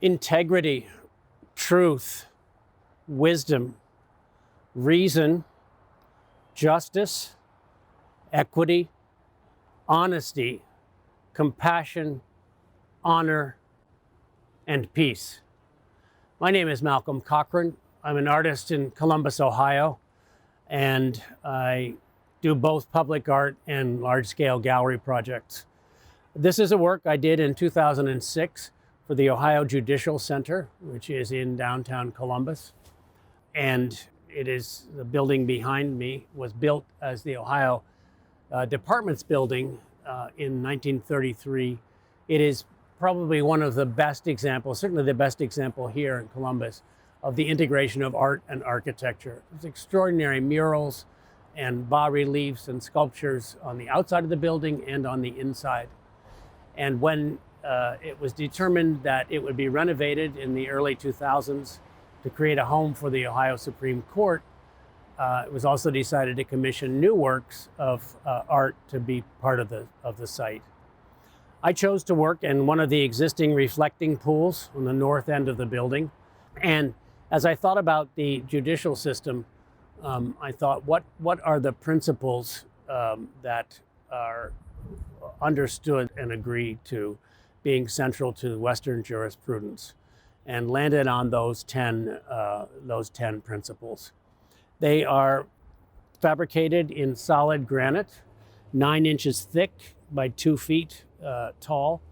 integrity, truth, wisdom, reason, justice, equity, honesty, compassion, honor, and peace. My name is Malcolm Cochran. I'm an artist in Columbus, Ohio, and I do both public art and large-scale gallery projects. This is a work I did in 2006 for the Ohio Judicial Center, which is in downtown Columbus. And it is, the building behind me was built as the Ohio Departments Building in 1933. It is probably one of the best examples, certainly the best example here in Columbus, of the integration of art and architecture. There's extraordinary murals and bas-reliefs and sculptures on the outside of the building and on the inside. And when it was determined that it would be renovated in the early 2000s to create a home for the Ohio Supreme Court, it was also decided to commission new works of art to be part of the site. I chose to work in one of the existing reflecting pools on the north end of the building. And as I thought about the judicial system, I thought, what are the principles that are understood and agreed to being central to Western jurisprudence, and landed on those 10 principles. They are fabricated in solid granite, 9 inches thick by 2 feet tall.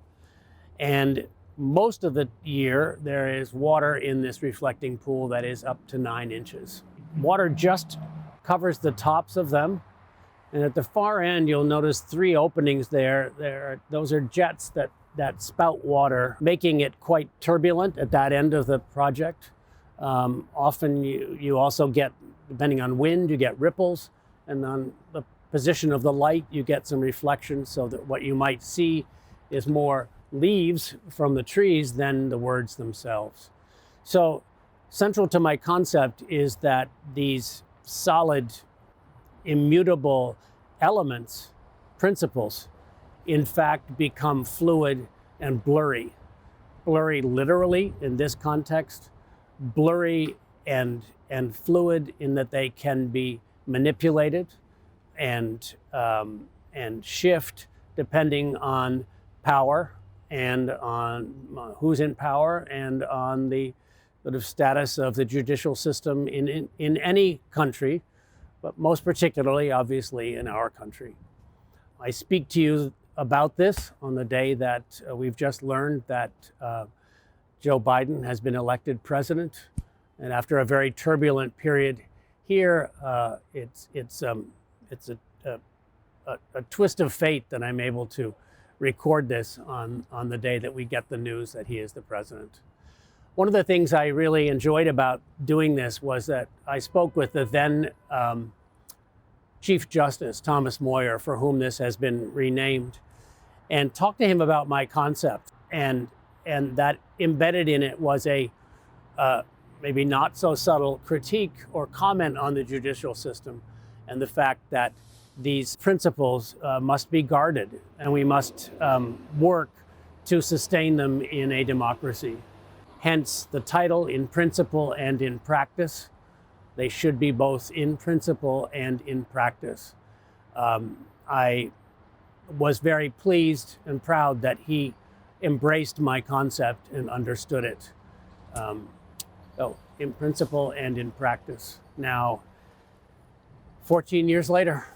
And most of the year, there is water in this reflecting pool that is up to 9 inches. Water just covers the tops of them. And at the far end, you'll notice 3 openings there. Those are jets that spout water, making it quite turbulent at that end of the project. Often you also get, depending on wind, you get ripples, and on the position of the light, you get some reflection, so that what you might see is more leaves from the trees than the words themselves. So central to my concept is that these solid, immutable elements, principles, in fact become fluid and blurry. Blurry literally in this context, blurry and fluid in that they can be manipulated and shift depending on power and on who's in power and on the sort of status of the judicial system in any country, but most particularly, obviously, in our country. I speak to you about this on the day that we've just learned that Joe Biden has been elected president. And after a very turbulent period here, it's a twist of fate that I'm able to record this on the day that we get the news that he is the president. One of the things I really enjoyed about doing this was that I spoke with the then Chief Justice, Thomas Moyer, for whom this has been renamed, and talked to him about my concept. And that embedded in it was a maybe not so subtle critique or comment on the judicial system and the fact that these principles must be guarded, and we must work to sustain them in a democracy. Hence the title, In Principle and in Practice. They should be both in principle and in practice. I was very pleased and proud that he embraced my concept and understood it. So in principle and in practice. Now, 14 years later,